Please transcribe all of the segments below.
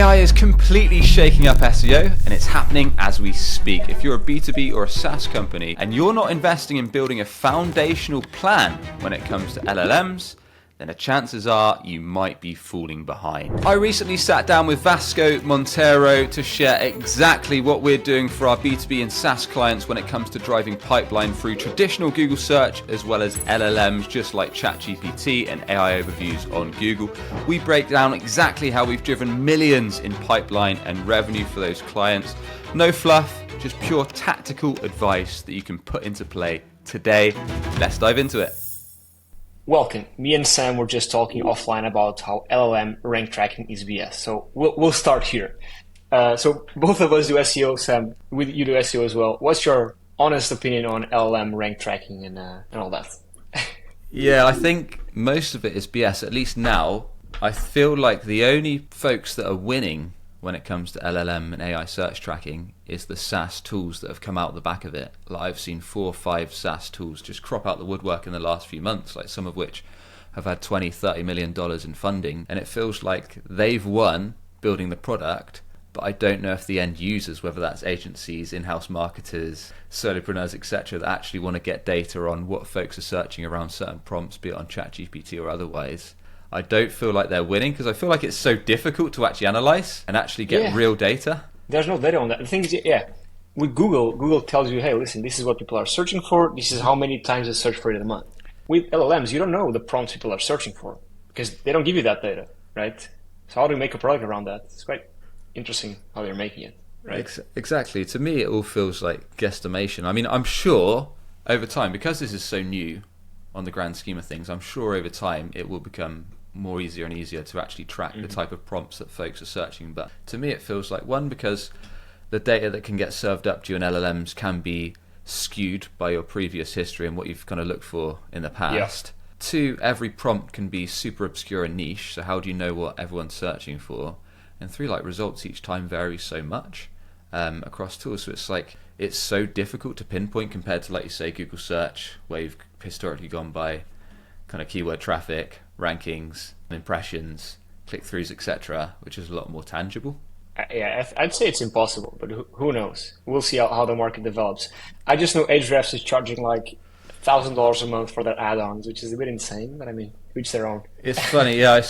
AI is completely shaking up SEO, and it's happening as we speak. If you're a B2B or a SaaS company and you're not investing in building a foundational plan when it comes to LLMs, then the chances are you might be falling behind. I recently sat down with Vasco Montero to share exactly what we're doing for our B2B and SaaS clients when it comes to driving pipeline through traditional Google search as well as LLMs, just like ChatGPT and AI overviews on Google. We break down exactly how we've driven millions in pipeline and revenue for those clients. No fluff, just pure tactical advice that you can put into play today. Let's dive into it. Welcome. Me and Sam were just talking offline about how LLM rank tracking is BS. So we'll start here. So both of us do SEO. Sam, you do SEO as well. What's your honest opinion on LLM rank tracking and all that? Yeah, I think most of it is BS. At least now, I feel like the only folks that are winning when it comes to LLM and AI search tracking is the SaaS tools that have come out the back of it. Like I've seen 4 or 5 SaaS tools just crop out the woodwork in the last few months, like some of which have had $20-30 million in funding, and it feels like they've won building the product, but I don't know if the end users, whether that's agencies, in-house marketers, solopreneurs, etc., that actually want to get data on what folks are searching around certain prompts, be it on ChatGPT or otherwise. I don't feel like they're winning because I feel like it's so difficult to actually analyze and actually get real data. There's no data on that. The thing is, with Google tells you, hey, listen, this is what people are searching for. This is how many times they search for it in a month. With LLMs, you don't know the prompts people are searching for because they don't give you that data, right? So how do you make a product around that? It's quite interesting how they're making it, right? Exactly. To me, it all feels like guesstimation. I mean, I'm sure over time, because this is so new on the grand scheme of things, I'm sure over time it will become more easier and easier to actually track the type of prompts that folks are searching. But to me it feels like, one, because the data that can get served up to you in LLMs can be skewed by your previous history and what you've kind of looked for in the past. 2, every prompt can be super obscure and niche, so how do you know what everyone's searching for? And 3, like results each time vary so much across tools, so it's like it's so difficult to pinpoint compared to, like you say, Google search, where you've historically gone by kind of keyword traffic, rankings, impressions, click-throughs, etc., which is a lot more tangible. I'd say it's impossible, but who knows? We'll see how the market develops. I just know Ahrefs is charging like $1,000 a month for their add-ons, which is a bit insane, but I mean, each their own. It's funny, I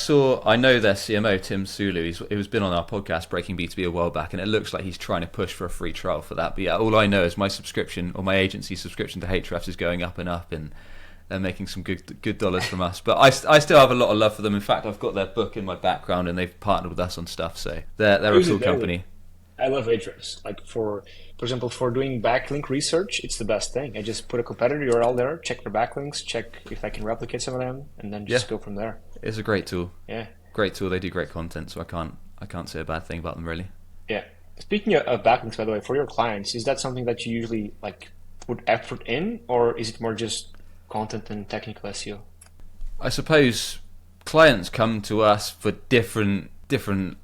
know their CMO, Tim Sulu, he's been on our podcast, Breaking B2B, a while back, and it looks like he's trying to push for a free trial for that. But yeah, all I know is my subscription, or my agency subscription to Ahrefs is going up, and they're making some good dollars from us. But I still have a lot of love for them. In fact, I've got their book in my background and they've partnered with us on stuff. So they're a cool company. I love Ahrefs. Like for example, for doing backlink research, it's the best thing. I just put a competitor URL there, check their backlinks, check if I can replicate some of them, and then just go from there. It's a great tool. Yeah. Great tool. They do great content, so I can't say a bad thing about them really. Yeah. Speaking of backlinks, by the way, for your clients, is that something that you usually like put effort in, or is it more just content and technical SEO? I suppose clients come to us for different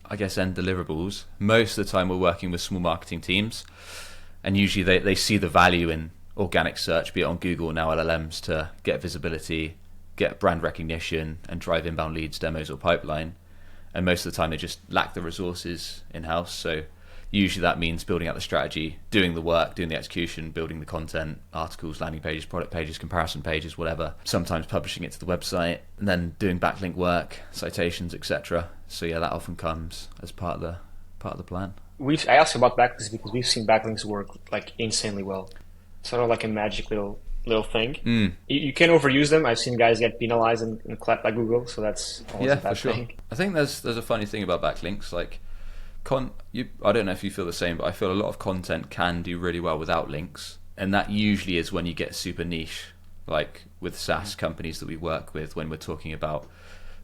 I guess end deliverables. Most of the time we're working with small marketing teams, and usually they see the value in organic search, be it on Google or now LLMs, to get visibility, get brand recognition and drive inbound leads, demos or pipeline. And most of the time they just lack the resources in-house, so usually that means building out the strategy, doing the work, doing the execution, building the content, articles, landing pages, product pages, comparison pages, whatever. Sometimes publishing it to the website, and then doing backlink work, citations, etc. So yeah, that often comes as part of the plan. I asked about backlinks because we've seen backlinks work like insanely well. Sort of like a magic little thing. You can't overuse them. I've seen guys get penalized and clapped by Google, so that's always a bad thing. I think there's a funny thing about backlinks, like I don't know if you feel the same, but I feel a lot of content can do really well without links, and that usually is when you get super niche, like with SaaS companies that we work with, when we're talking about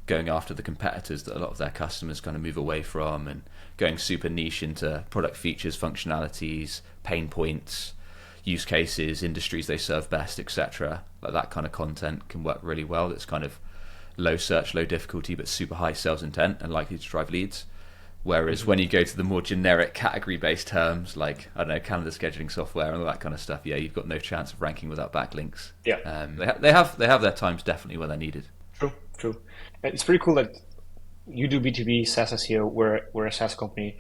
going after the competitors that a lot of their customers kind of move away from, and going super niche into product features, functionalities, pain points, use cases, industries they serve best, etc. Like that kind of content can work really well. That's kind of low search, low difficulty, but super high sales intent and likely to drive leads. Whereas when you go to the more generic category-based terms, like, I don't know, calendar scheduling software and all that kind of stuff, yeah, you've got no chance of ranking without backlinks. Yeah. They have their times definitely where they're needed. True. It's pretty cool that you do B2B SaaS SEO, we're a SaaS company.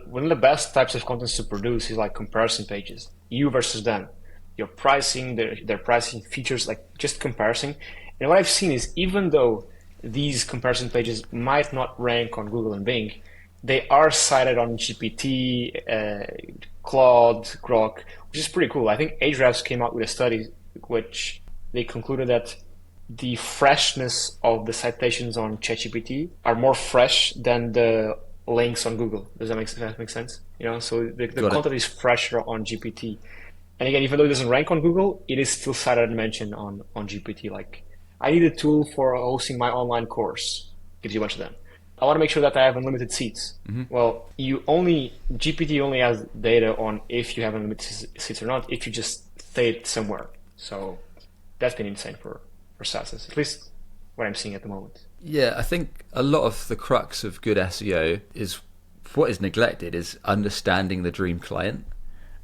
One of the best types of contents to produce is like comparison pages, you versus them, your pricing, their pricing features, like just comparison. And what I've seen is even though these comparison pages might not rank on Google and Bing, they are cited on GPT, Claude, Grok, which is pretty cool. I think Ahrefs came out with a study which they concluded that the freshness of the citations on ChatGPT are more fresh than the links on Google. Does that make sense? So the content is fresher on GPT. And again, even though it doesn't rank on Google, it is still cited and mentioned on GPT. Like, I need a tool for hosting my online course. Gives you a bunch of them. I want to make sure that I have unlimited seats. Well, GPT only has data on if you have unlimited seats or not, if you just stayed somewhere. So that's been insane for SaaS, at least what I'm seeing at the moment. Yeah, I think a lot of the crux of good SEO is what is neglected is understanding the dream client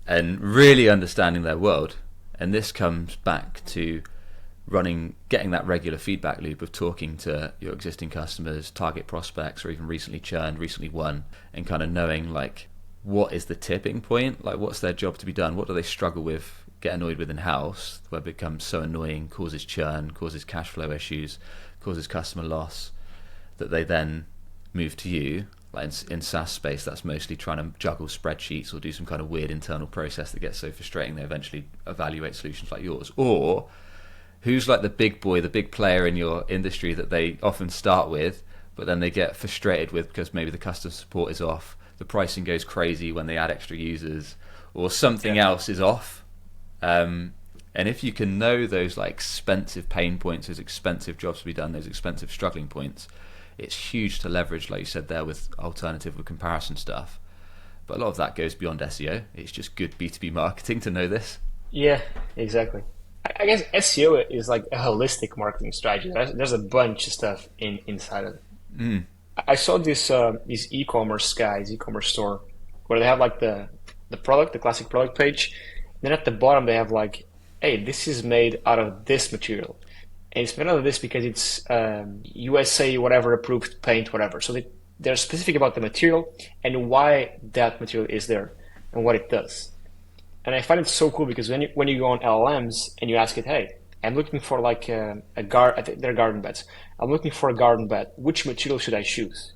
and really understanding their world. And this comes back to getting that regular feedback loop of talking to your existing customers, target prospects, or even recently churned, recently won, and kind of knowing like what is the tipping point, like what's their job to be done, what do they struggle with, get annoyed with in-house, where it becomes so annoying, causes churn, causes cash flow issues, causes customer loss, that they then move to you. Like in SaaS space, that's mostly trying to juggle spreadsheets or do some kind of weird internal process that gets so frustrating they eventually evaluate solutions like yours. Or who's like the big boy, the big player in your industry that they often start with, but then they get frustrated with because maybe the customer support is off, the pricing goes crazy when they add extra users, or something else is off. And if you can know those like expensive pain points, those expensive jobs to be done, those expensive struggling points, it's huge to leverage, like you said there, with alternative or comparison stuff. But a lot of that goes beyond SEO. It's just good B2B marketing to know this. Yeah, exactly. I guess SEO is like a holistic marketing strategy. There's a bunch of stuff inside of it. I saw this e-commerce store, where they have like the product, the classic product page. Then at the bottom they have like, hey, this is made out of this material. And it's made out of this because it's USA whatever approved paint, whatever. So they're specific about the material and why that material is there and what it does. And I find it so cool because when you go on LLMs and you ask it, hey, I'm looking for like I think they're garden beds. I'm looking for a garden bed. Which material should I choose?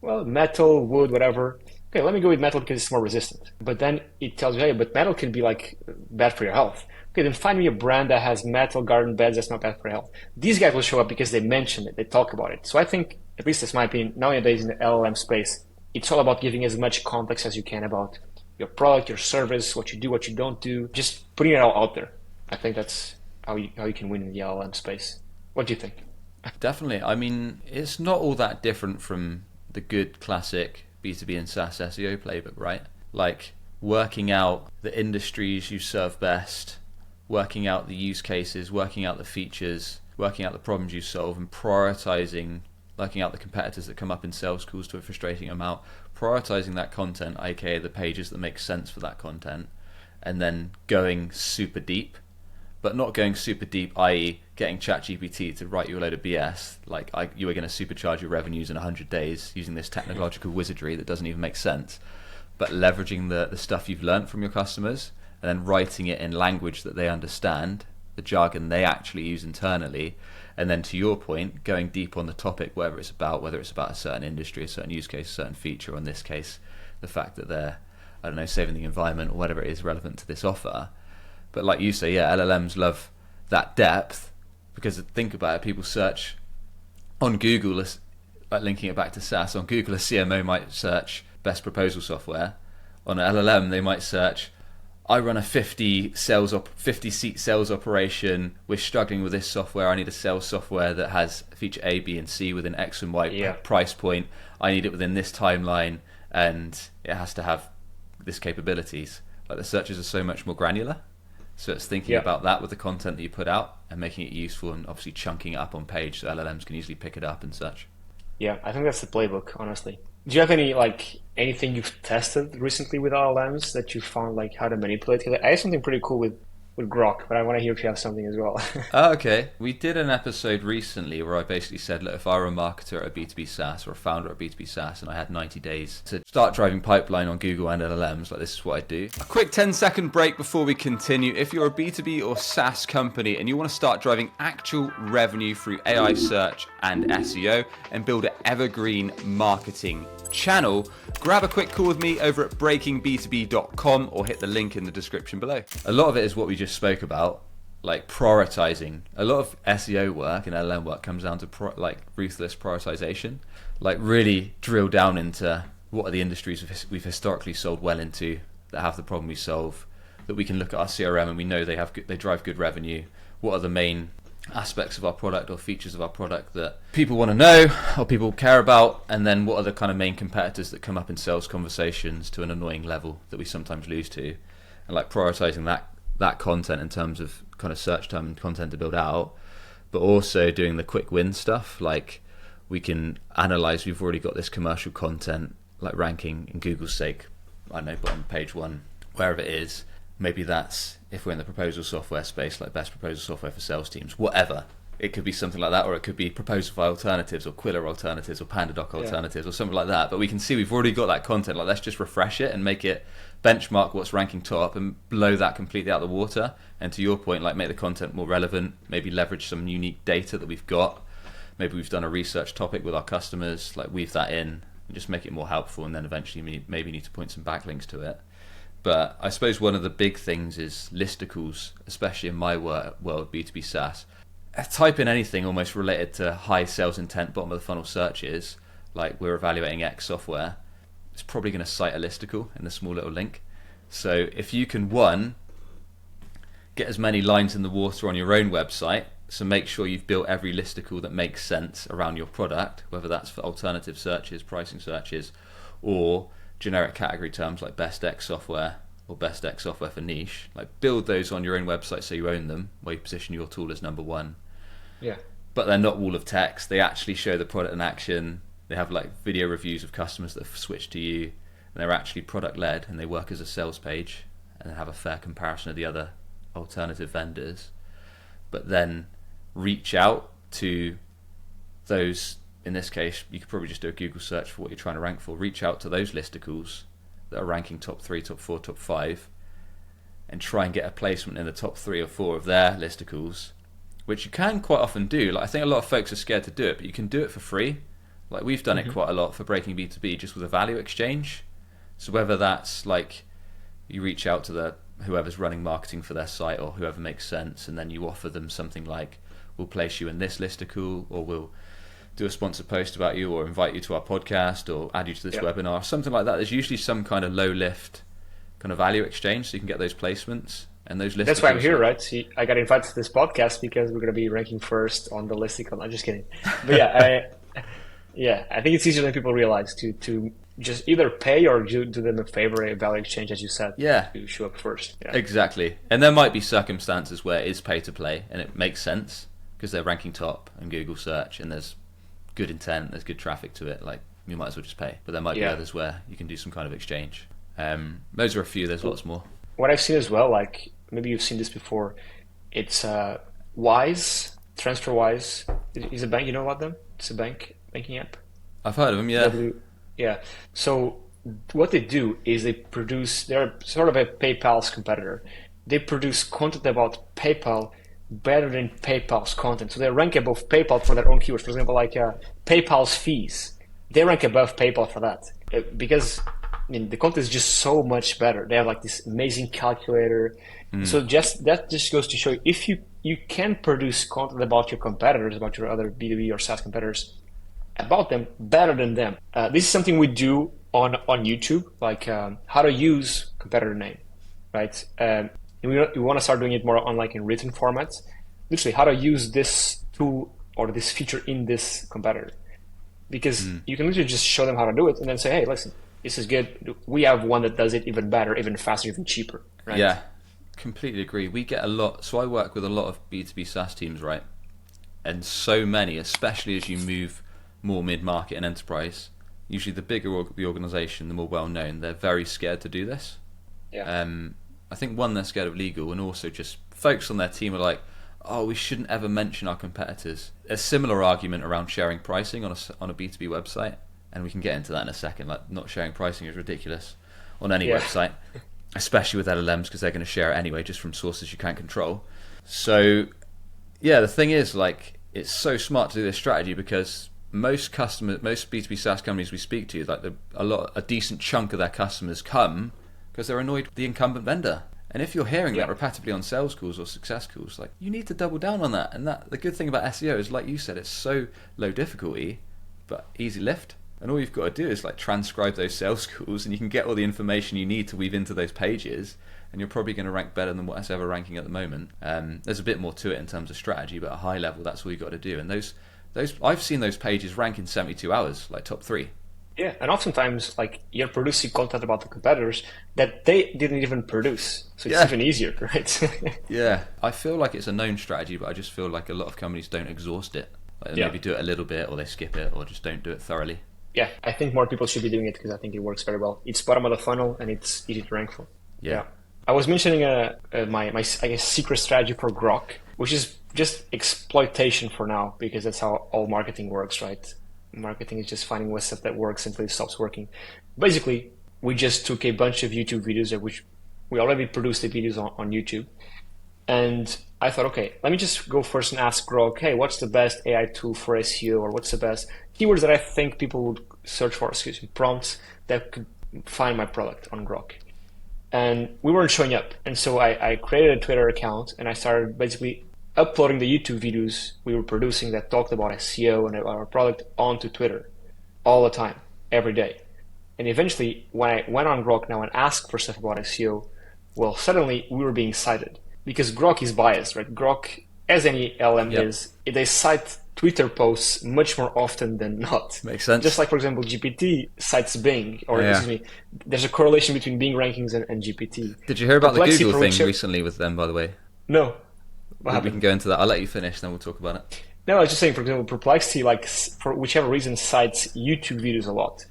Well, metal, wood, whatever. Okay, let me go with metal because it's more resistant. But then it tells you, hey, but metal can be like bad for your health. Okay, then find me a brand that has metal garden beds that's not bad for your health. These guys will show up because they mention it, they talk about it. So I think, at least that's my opinion, nowadays in the LLM space, it's all about giving as much context as you can about your product, your service, what you do, what you don't do, just putting it all out there. I think that's how you can win in the LLM space. What do you think? Definitely. I mean, it's not all that different from the good classic B2B and SaaS SEO playbook, right? Like working out the industries you serve best, working out the use cases, working out the features, working out the problems you solve, and prioritizing, working out the competitors that come up in sales calls to a frustrating amount, prioritizing that content, aka the pages that make sense for that content, and then going super deep, but not going super deep, i.e. getting ChatGPT to write you a load of BS, like you were going to supercharge your revenues in 100 days using this technological wizardry that doesn't even make sense, but leveraging the stuff you've learned from your customers and then writing it in language that they understand, the jargon they actually use internally, and then to your point, going deep on the topic, whether it's about a certain industry, a certain use case, a certain feature, or in this case, the fact that they're, I don't know, saving the environment or whatever it is relevant to this offer. But like you say, yeah, LLMs love that depth because think about it, people search on Google, like linking it back to SaaS, on Google a CMO might search best proposal software. On an LLM they might search, I run a 50 seat sales operation, we're struggling with this software, I need a sales software that has feature A, B and C within X and Y price point, I need it within this timeline and it has to have this capabilities. Like the searches are so much more granular. So it's thinking about that with the content that you put out and making it useful and obviously chunking it up on page so LLMs can easily pick it up and such. Yeah, I think that's the playbook, honestly. Do you have anything you've tested recently with LLMs that you found like how to manipulate? I have something pretty cool with Grok, but I want to hear if you have something as well. Oh, okay. We did an episode recently where I basically said, look, if I were a marketer at a B2B SaaS or a founder at a B2B SaaS and I had 90 days to start driving pipeline on Google and LLMs, like this is what I'd do. A quick 10-second break before we continue. If you're a B2B or SaaS company and you want to start driving actual revenue through AI search and SEO and build an evergreen marketing channel, grab a quick call with me over at breakingb2b.com or hit the link in the description below. A lot of it is what we just spoke about, like prioritizing. A lot of SEO work and LLM work comes down to like ruthless prioritization, like really drill down into what are the industries we've historically sold well into that have the problem we solve, that we can look at our CRM and we know they drive good revenue. What are the main aspects of our product or features of our product that people want to know or people care about, and then what are the kind of main competitors that come up in sales conversations to an annoying level that we sometimes lose to, and like prioritizing that content in terms of kind of search term and content to build out, but also doing the quick win stuff. Like we can analyze, we've already got this commercial content like ranking in Google's sake, I don't know, bottom page 1, wherever it is. Maybe that's, if we're in the proposal software space, like best proposal software for sales teams, whatever. It could be something like that, or it could be Proposify alternatives, or Quilla alternatives, or PandaDoc alternatives, or something like that. But we can see we've already got that content. Like, let's just refresh it and make it benchmark what's ranking top and blow that completely out of the water. And to your point, like make the content more relevant, maybe leverage some unique data that we've got. Maybe we've done a research topic with our customers, like weave that in and just make it more helpful. And then eventually maybe need to point some backlinks to it. But I suppose one of the big things is listicles, especially in my world, B2B SaaS. Type in anything almost related to high sales intent, bottom of the funnel searches, like we're evaluating X software, it's probably going to cite a listicle in the small little link. So if you can, one, get as many lines in the water on your own website, so make sure you've built every listicle that makes sense around your product, whether that's for alternative searches, pricing searches, or generic category terms like best X software or best X software for niche, like build those on your own website so you own them, where you position your tool as number 1. Yeah. But they're not wall of text. They actually show the product in action. They have like video reviews of customers that have switched to you, and they're actually product led, and they work as a sales page and have a fair comparison of the other alternative vendors. But then reach out to those. In this case, you could probably just do a Google search for what you're trying to rank for. Reach out to those listicles that are ranking top 3, top 4, top 5, and try and get a placement in the top 3 or 4 of their listicles, which you can quite often do. Like I think a lot of folks are scared to do it, but you can do it for free. Like we've done it quite a lot for Breaking B2B, just with a value exchange. So whether that's like you reach out to whoever's running marketing for their site or whoever makes sense, and then you offer them something like, we'll place you in this listicle, or we'll do a sponsored post about you, or invite you to our podcast, or add you to this webinar, something like that. There's usually some kind of low lift kind of value exchange, so you can get those placements and those lists. That's why I'm here, right? See, I got invited to this podcast because we're going to be ranking first on the listicle. I'm just kidding, but I think it's easier than people realize to just either pay or do them a favor, a value exchange, as you said. Yeah, to show up first. Yeah. Exactly, and there might be circumstances where it is pay to play and it makes sense because they're ranking top in Google search and there's good intent, there's good traffic to it, like you might as well just pay. But there might be others where you can do some kind of exchange. Those are a few, there's lots more. What I've seen as well, like maybe you've seen this before, it's Wise, TransferWise is a bank, you know about them? It's a banking app. I've heard of them, yeah. So what they do is they're sort of a PayPal's competitor. They produce content about PayPal better than PayPal's content. So they rank above PayPal for their own keywords. For example, like PayPal's fees. They rank above PayPal for that. Because the content is just so much better. They have like this amazing calculator. So that just goes to show you, if you can produce content about your competitors, about your other B2B or SaaS competitors, about them better than them. This is something we do on YouTube, like how to use competitor name, right? We want to start doing it more on like in written formats. Literally, how to use this tool or this feature in this competitor. Because you can literally just show them how to do it and then say, hey, listen, this is good. We have one that does it even better, even faster, even cheaper. Right? Yeah, completely agree. We get a lot. So I work with a lot of B2B SaaS teams, right? And so many, especially as you move more mid-market and enterprise, usually the bigger the organization, the more well-known, they're very scared to do this. Yeah. I think one, they're scared of legal, and also just folks on their team are like, oh, we shouldn't ever mention our competitors. A similar argument around sharing pricing on a B2B website, and we can get into that in a second. Like, not sharing pricing is ridiculous on any website, especially with LLMs, because they're going to share it anyway, just from sources you can't control. So, yeah, the thing is, like, it's so smart to do this strategy, because most B2B SaaS companies we speak to, like a decent chunk of their customers come because they're annoyed with the incumbent vendor. And if you're hearing that repetitively on sales calls or success calls, like, you need to double down on that. And the good thing about SEO is, like you said, it's so low difficulty, but easy lift. And all you've got to do is like transcribe those sales calls, and you can get all the information you need to weave into those pages, and you're probably going to rank better than what's ever ranking at the moment. There's a bit more to it in terms of strategy, but at a high level, that's all you've got to do. And those I've seen those pages rank in 72 hours, like top 3. Yeah, and oftentimes, like, you're producing content about the competitors that they didn't even produce, so it's even easier, right? Yeah, I feel like it's a known strategy, but I just feel like a lot of companies don't exhaust it. Like, they maybe do it a little bit, or they skip it, or just don't do it thoroughly. Yeah, I think more people should be doing it, because I think it works very well. It's bottom of the funnel, and it's easy to rank for. Yeah. I was mentioning my I guess secret strategy for Grok, which is just exploitation for now, because that's how all marketing works, right? Marketing is just finding what stuff that works until it stops working. Basically, we just took a bunch of YouTube videos, of which we already produced the videos on YouTube. And I thought, okay, let me just go first and ask Grok, hey, what's the best AI tool for SEO, or what's the best keywords that I think people would search for, prompts that could find my product on Grok. And we weren't showing up. And so I created a Twitter account, and I started basically uploading the YouTube videos we were producing that talked about SEO and about our product onto Twitter all the time, every day. And eventually, when I went on Grok now and asked for stuff about SEO, well, suddenly we were being cited, because Grok is biased, right? Grok, as any LM is, they cite Twitter posts much more often than not. Makes sense. Just like, for example, GPT cites Bing, or excuse me, there's a correlation between Bing rankings and GPT. Did you hear about the Google thing recently with them, by the way? No. We can go into that. I'll let you finish, then we'll talk about it. No, I was just saying, for example, Perplexity, like, for whichever reason, cites YouTube videos a lot.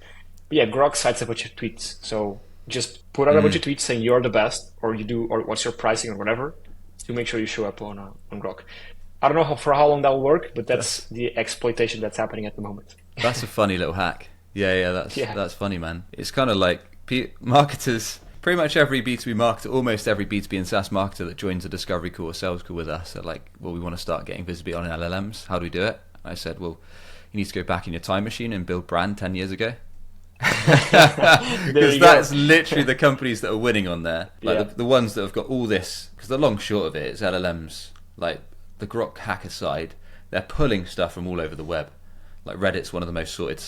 But yeah, Grok cites a bunch of tweets. So just put out a bunch of tweets saying you're the best, or you do, or what's your pricing, or whatever, to make sure you show up on Grok. I don't know for how long that will work, but that's the exploitation that's happening at the moment. That's a funny little hack. That's funny, man. It's kind of like marketers. Pretty much every B2B marketer, almost every B2B and SaaS marketer that joins a discovery call or sales call with us are like, well, we want to start getting visibility on LLMs. How do we do it? I said, well, you need to go back in your time machine and build brand 10 years ago. Because that's literally the companies that are winning on there. Like the ones that have got all this, because the long short of it is LLMs, like the Grok hack aside, they're pulling stuff from all over the web. Like Reddit's one of the most cited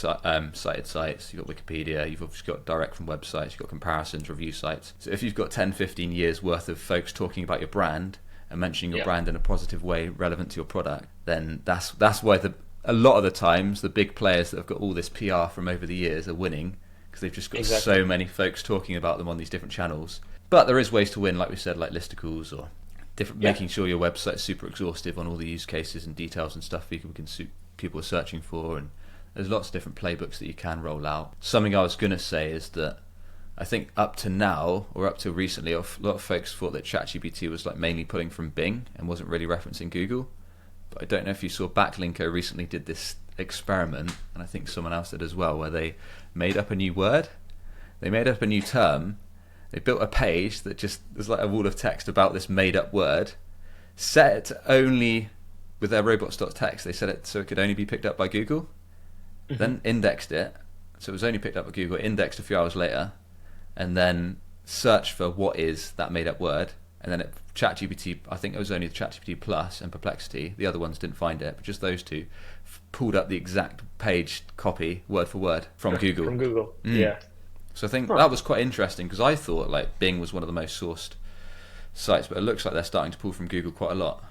sites. You've got Wikipedia, you've obviously got direct from websites, you've got comparisons, review sites. So if you've got 10, 15 years worth of folks talking about your brand and mentioning your brand in a positive way relevant to your product, then that's why a lot of the times the big players that have got all this PR from over the years are winning, because they've just got so many folks talking about them on these different channels. But there is ways to win, like we said, like listicles or making sure your website's super exhaustive on all the use cases and details and stuff people are searching for, and there's lots of different playbooks that you can roll out. Something I was going to say is that I think up to now, or up to recently, a lot of folks thought that ChatGPT was like mainly pulling from Bing and wasn't really referencing Google. But I don't know if you saw Backlinko recently did this experiment, and I think someone else did as well, where they made up a new word, they made up a new term, they built a page that just there's like a wall of text about this made up word, set it to only with their robots.txt, they set it so it could only be picked up by Google, then indexed it, so it was only picked up by Google, indexed a few hours later, and then searched for what is that made up word, and then ChatGPT, I think it was only ChatGPT Plus and Perplexity, the other ones didn't find it, but just those two pulled up the exact page copy, word for word, from Google. From Google, yeah. So I think that was quite interesting, because I thought like Bing was one of the most sourced sites, but it looks like they're starting to pull from Google quite a lot.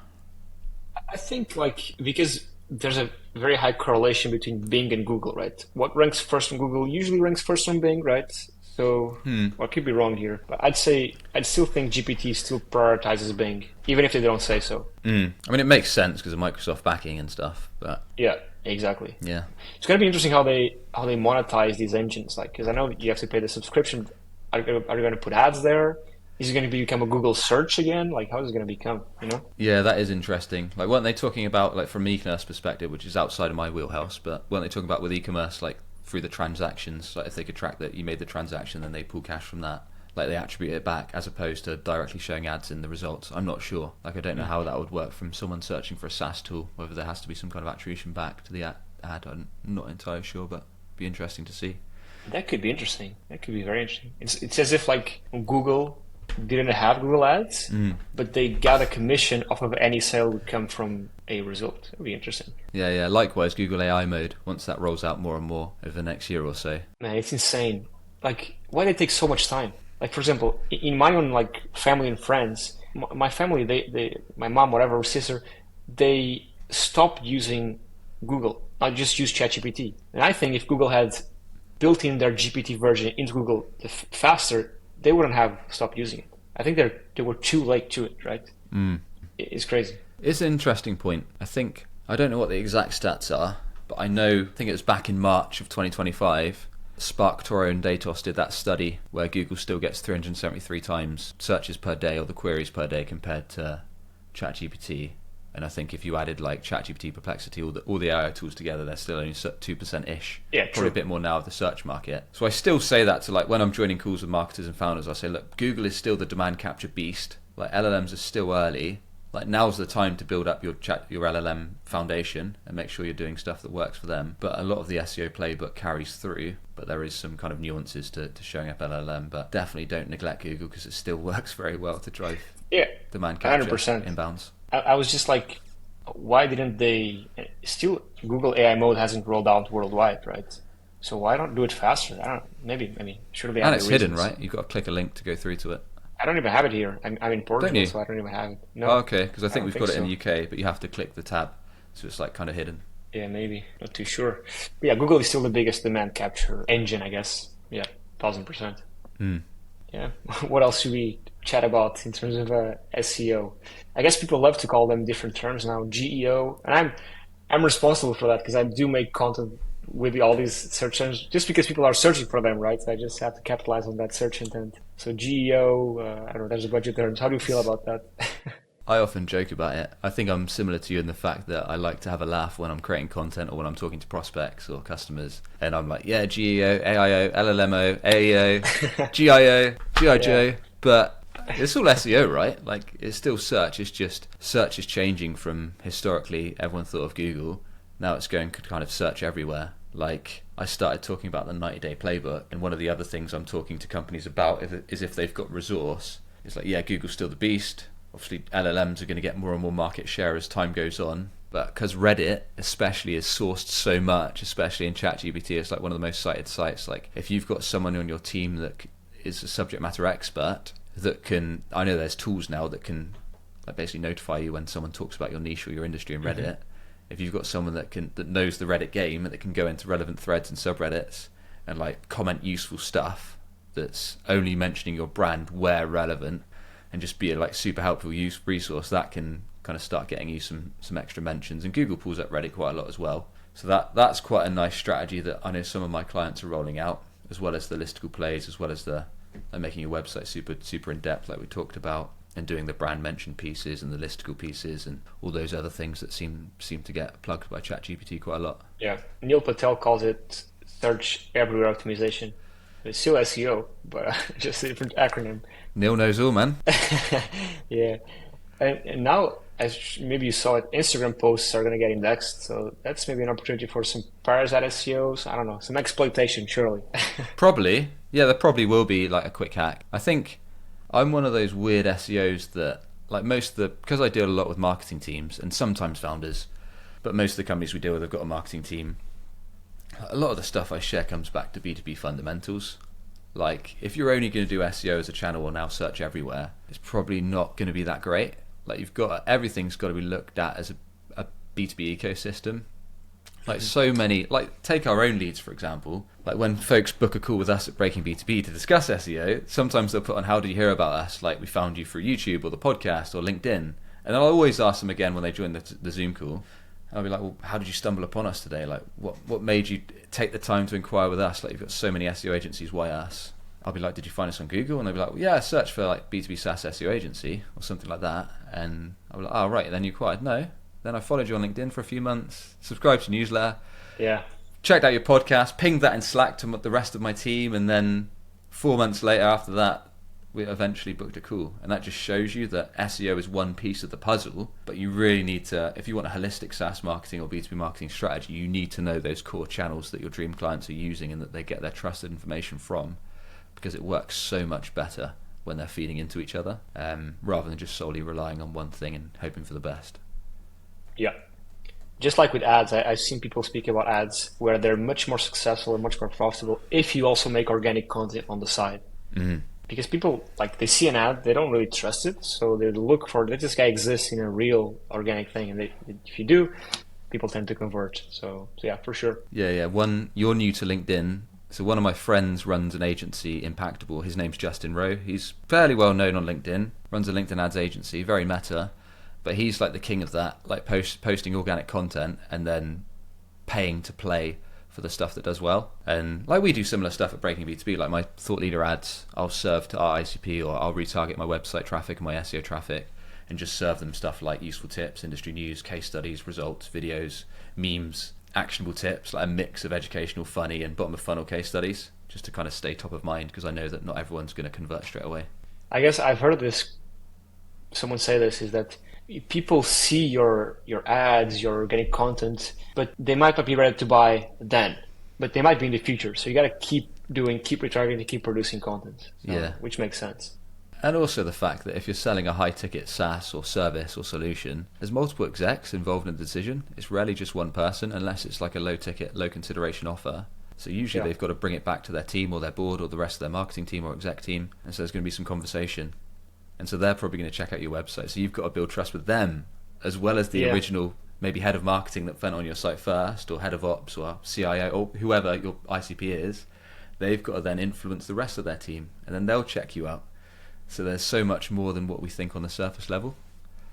I think because there's a very high correlation between Bing and Google, right? What ranks first on Google usually ranks first on Bing, right? So I could be wrong here, but I'd still think GPT still prioritizes Bing, even if they don't say so. I mean, it makes sense because of Microsoft backing and stuff, but yeah, exactly. Yeah, it's going to be interesting how they monetize these engines, like, because I know you have to pay the subscription. Are you going to put ads there? Is it going to become a Google search again? Like, how is it going to become, you know? Yeah, that is interesting. Like, weren't they talking about, like, from an e-commerce perspective, which is outside of my wheelhouse, but weren't they talking about with e-commerce, like, through the transactions, like, if they could track that you made the transaction, then they pull cash from that, like, they attribute it back, as opposed to directly showing ads in the results. I'm not sure. Like, I don't know how that would work from someone searching for a SaaS tool, whether there has to be some kind of attribution back to the ad. I'm not entirely sure, but it'd be interesting to see. That could be interesting. That could be very interesting. It's as if like Google didn't have Google Ads, but they got a commission off of any sale would come from a result. That would be interesting. Yeah. Likewise, Google AI mode, once that rolls out more and more over the next year or so. Man, it's insane. Like, why did it take so much time? Like, for example, in my own like family and friends, my family, my mom, whatever, sister, they stopped using Google. I just use ChatGPT. And I think if Google had built in their GPT version into Google faster, they wouldn't have stopped using it. I think they were too late to it, right? It's crazy. It's an interesting point. I don't know what the exact stats are, but I think it was back in March of 2025, Spark, Toro and Datos did that study where Google still gets 373 times searches per day or the queries per day compared to ChatGPT. And I think if you added like ChatGPT, Perplexity, all the AI tools together, they're still only 2%-ish. Yeah, probably a bit more now of the search market. So I still say that to like when I'm joining calls with marketers and founders, I say, look, Google is still the demand capture beast. Like LLMs are still early. Like now's the time to build up your LLM foundation and make sure you're doing stuff that works for them. But a lot of the SEO playbook carries through. But there is some kind of nuances to showing up LLM. But definitely don't neglect Google because it still works very well to drive demand capture 100%. inbounds. I was just like, why didn't they still Google AI mode hasn't rolled out worldwide, right? So why don't do it faster? I don't know. Maybe should be. And it's hidden, right? You've got to click a link to go through to it. I don't even have it here. I'm in Portugal, so I don't even have it. No. Oh, okay, because I think we've got it in the UK, but you have to click the tab, so it's like kind of hidden. Yeah, maybe. Not too sure. But yeah, Google is still the biggest demand capture engine, I guess. Yeah, 1000%. Yeah. What else should we chat about in terms of SEO? I guess people love to call them different terms now. GEO, and I'm responsible for that because I do make content with all these search engines just because people are searching for them, right? So I just have to capitalize on that search intent. So GEO, I don't know, there's a bunch of terms. How do you feel about that? I often joke about it. I think I'm similar to you in the fact that I like to have a laugh when I'm creating content or when I'm talking to prospects or customers. And I'm like, yeah, GEO, AIO, LLMO, AEO, GIO, GIJO. Yeah. But it's all SEO, right? Like, it's still search. It's just search is changing from historically everyone thought of Google. Now it's going to kind of search everywhere. Like, I started talking about the 90-day playbook, and one of the other things I'm talking to companies about is if they've got resource. It's like, yeah, Google's still the beast. Obviously, LLMs are going to get more and more market share as time goes on. But because Reddit, especially, is sourced so much, especially in ChatGPT, it's like one of the most cited sites. Like, if you've got someone on your team that is a subject matter expert that can, I know there's tools now that can like basically notify you when someone talks about your niche or your industry in Reddit. If you've got someone that knows the Reddit game and that can go into relevant threads and subreddits and like comment useful stuff that's only mentioning your brand where relevant and just be a like super helpful resource, that can kind of start getting you some extra mentions. And Google pulls up Reddit quite a lot as well. So that's quite a nice strategy that I know some of my clients are rolling out, as well as the listicle plays, as well as the making your website super in depth like we talked about, and doing the brand mention pieces and the listicle pieces and all those other things that seem to get plugged by ChatGPT quite a lot. Yeah, Neil Patel calls it search everywhere optimization. It's still SEO, but just a different acronym. Neil knows all, man. Yeah, and now, as maybe you saw it, Instagram posts are going to get indexed, so that's maybe an opportunity for some parasite SEOs. I don't know, some exploitation, surely. Probably, yeah, there probably will be like a quick hack. I think I'm one of those weird SEOs that, like because I deal a lot with marketing teams and sometimes founders, but most of the companies we deal with have got a marketing team. A lot of the stuff I share comes back to B2B fundamentals. Like, if you're only going to do SEO as a channel or now search everywhere, it's probably not going to be that great. Like, everything's got to be looked at as a B2B ecosystem. Like, so many, like, take our own leads, for example. Like, when folks book a call with us at Breaking B2B to discuss SEO, sometimes they'll put on, how did you hear about us? Like, we found you through YouTube or the podcast or LinkedIn. And I'll always ask them again when they join the Zoom call. I'll be like, well, how did you stumble upon us today? Like, what made you take the time to inquire with us? Like, you've got so many SEO agencies, why us? I'll be like, did you find us on Google? And they'll be like, well, yeah, I searched for like B2B SaaS SEO agency or something like that. And I'll be like, oh, right, then you acquired. No. Then I followed you on LinkedIn for a few months, subscribed to your newsletter, checked out your podcast, pinged that in Slack to the rest of my team, and then 4 months later after that, we eventually booked a call. And that just shows you that SEO is one piece of the puzzle, but you really need to, if you want a holistic SaaS marketing or B2B marketing strategy, you need to know those core channels that your dream clients are using and that they get their trusted information from, because it works so much better when they're feeding into each other, rather than just solely relying on one thing and hoping for the best. Yeah. Just like with ads, I've seen people speak about ads where they're much more successful and much more profitable if you also make organic content on the side. Mm-hmm. Because people, like, they see an ad, they don't really trust it, so they look for, does this guy exist in a real organic thing? And if you do, people tend to convert. So yeah, for sure. Yeah. You're new to LinkedIn. So one of my friends runs an agency, Impactable. His name's Justin Rowe. He's fairly well known on LinkedIn, runs a LinkedIn ads agency, very meta. But he's like the king of that, like posting organic content and then paying to play for the stuff that does well. And like we do similar stuff at Breaking B2B, like my thought leader ads, I'll serve to our ICP, or I'll retarget my website traffic and my SEO traffic and just serve them stuff like useful tips, industry news, case studies, results, videos, memes, actionable tips, like a mix of educational, funny and bottom of funnel case studies, just to kind of stay top of mind, because I know that not everyone's going to convert straight away. I guess I've heard this, someone say this, is that people see your ads, your organic content, but they might not be ready to buy then, but they might be in the future. So you got to keep retargeting, keep producing content. So, which makes sense. And also the fact that if you're selling a high ticket SaaS or service or solution, there's multiple execs involved in the decision. It's rarely just one person, unless it's like a low ticket, low consideration offer. So usually they've got to bring it back to their team or their board or the rest of their marketing team or exec team. And so there's going to be some conversation. And so they're probably going to check out your website. So you've got to build trust with them, as well as the original, maybe head of marketing that went on your site first, or head of ops, or CIO, or whoever your ICP is. They've got to then influence the rest of their team, and then they'll check you out. So there's so much more than what we think on the surface level.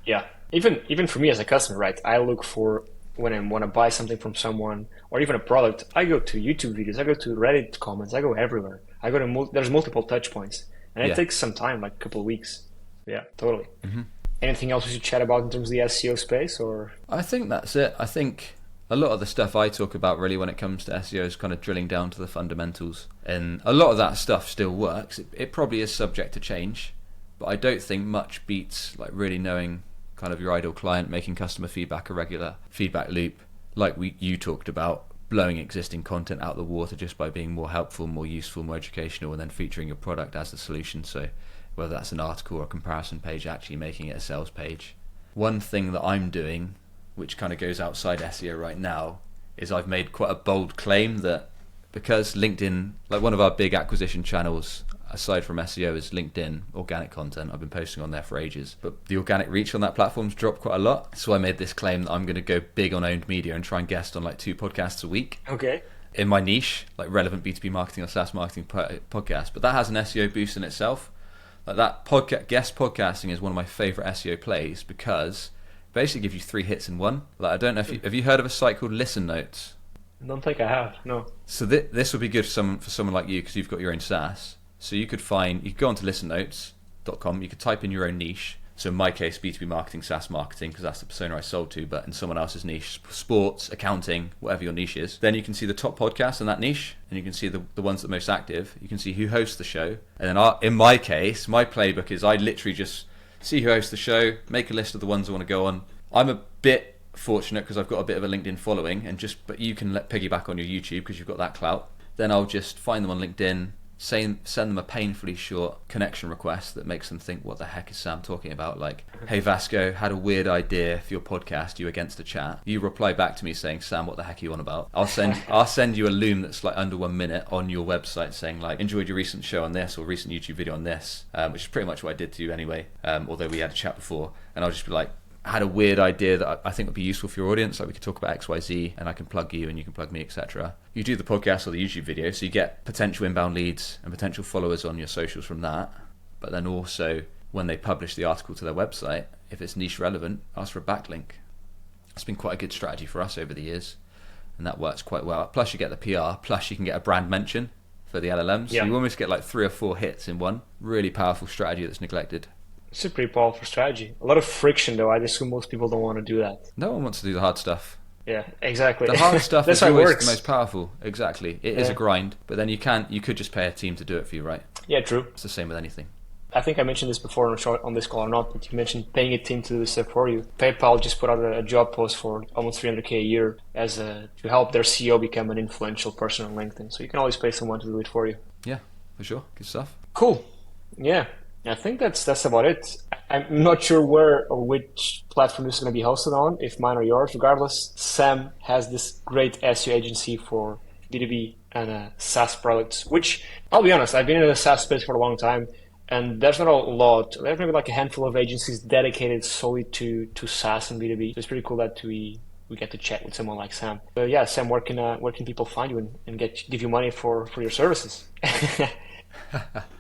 Yeah, even for me as a customer, right? I look for, when I want to buy something from someone, or even a product, I go to YouTube videos, I go to Reddit comments, I go everywhere. I go to there's multiple touch points, and it takes some time, like a couple of weeks. Yeah, totally. Mm-hmm. Anything else we should chat about in terms of the SEO space, or? I think that's it. I think a lot of the stuff I talk about really when it comes to SEO is kind of drilling down to the fundamentals. And a lot of that stuff still works. It probably is subject to change, but I don't think much beats like really knowing kind of your ideal client, making customer feedback a regular feedback loop, like you talked about, blowing existing content out the water just by being more helpful, more useful, more educational, and then featuring your product as the solution. So whether that's an article or a comparison page, actually making it a sales page. One thing that I'm doing, which kind of goes outside SEO right now, is I've made quite a bold claim that because LinkedIn, like one of our big acquisition channels, aside from SEO, is LinkedIn organic content. I've been posting on there for ages, but the organic reach on that platform's dropped quite a lot. So I made this claim that I'm going to go big on owned media and try and guest on like 2 podcasts a week. Okay. In my niche, like relevant B2B marketing or SaaS marketing podcast. But that has an SEO boost in itself. Like that guest podcasting is one of my favorite SEO plays because it basically gives you 3 hits in one. Like I don't know if have you heard of a site called Listen Notes? I don't think I have. No. So this would be good for someone like you because you've got your own SaaS. So you could go onto listennotes.com. You could type in your own niche. So in my case, B2B marketing, SaaS marketing, because that's the persona I sold to. But in someone else's niche, sports, accounting, whatever your niche is. Then you can see the top podcasts in that niche, and you can see the ones that are most active. You can see who hosts the show. And then in my case, my playbook is I literally just see who hosts the show, make a list of the ones I want to go on. I'm a bit fortunate because I've got a bit of a LinkedIn following, but you can piggyback on your YouTube because you've got that clout. Then I'll just find them on LinkedIn, send them a painfully short connection request that makes them think, what the heck is Sam talking about? Like, hey Vasco, had a weird idea for your podcast, you against a chat. You reply back to me saying, Sam, what the heck are you on about? I'll send you a loom that's like under 1 minute on your website saying like, enjoyed your recent show on this or recent YouTube video on this, which is pretty much what I did to you anyway, although we had a chat before. And I'll just be like, had a weird idea that I think would be useful for your audience, like we could talk about XYZ and I can plug you and you can plug me, etc. You do the podcast or the YouTube video, so you get potential inbound leads and potential followers on your socials from that. But then also when they publish the article to their website, if it's niche relevant, ask for a backlink. It's been quite a good strategy for us over the years, and that works quite well. Plus you get the PR, plus you can get a brand mention. for the LLMs. Yeah. So you almost get like 3 or 4 hits in one. Really powerful strategy that's neglected. It's a pretty powerful strategy. A lot of friction, though. I assume most people don't want to do that. No one wants to do the hard stuff. Yeah, exactly. The hard stuff That's is how it always works. the most powerful. Exactly. It is a grind, but then you could just pay a team to do it for you, right? Yeah, true. It's the same with anything. I think I mentioned this before on this call or not, but you mentioned paying a team to do this stuff for you. PayPal just put out a job post for almost $300K a year to help their CEO become an influential person on LinkedIn. So you can always pay someone to do it for you. Yeah, for sure. Good stuff. Cool. Yeah, I think that's about it. I'm not sure where or which platform this is going to be hosted on, if mine or yours. Regardless, Sam has this great SEO agency for B2B and SaaS products, which, I'll be honest, I've been in the SaaS space for a long time, and there's not a lot. There's maybe like a handful of agencies dedicated solely to SaaS and B2B. So it's pretty cool that we get to chat with someone like Sam. But yeah, Sam, where can people find you and give you money for your services?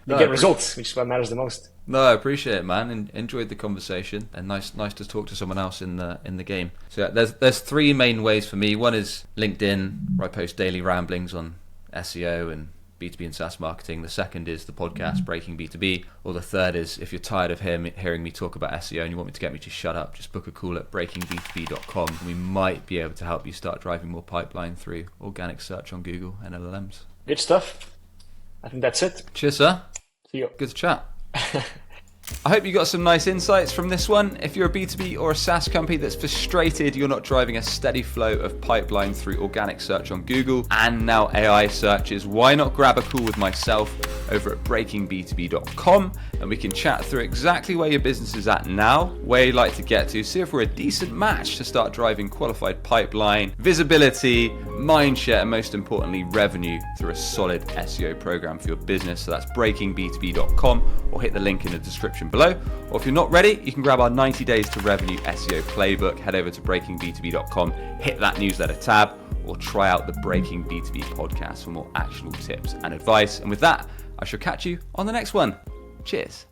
Get results, which is what matters the most. No, I appreciate it, man. Enjoyed the conversation, and nice to talk to someone else in the game. So yeah, there's 3 main ways for me. One is LinkedIn, where I post daily ramblings on SEO and B2B and SaaS marketing. The second is the podcast, Breaking B2B. Or the third is, if you're tired of hearing me talk about SEO and you want me to get me to shut up, just book a call at breakingb2b.com. And we might be able to help you start driving more pipeline through organic search on Google and LLMs. Good stuff. I think that's it. Cheers, sir. See you. Good to chat. I hope you got some nice insights from this one. If you're a B2B or a SaaS company that's frustrated you're not driving a steady flow of pipeline through organic search on Google and now AI searches, why not grab a call with myself over at breakingb2b.com, and we can chat through exactly where your business is at now, where you'd like to get to, see if we're a decent match to start driving qualified pipeline, visibility, mindshare, and most importantly, revenue through a solid SEO program for your business. So that's breakingb2b.com, or hit the link in the description below. Or if you're not ready, you can grab our 90 Days to Revenue SEO playbook. Head over to breakingb2b.com, hit that newsletter tab, or try out the Breaking B2B podcast for more actionable tips and advice. And with that, I shall catch you on the next one. Cheers.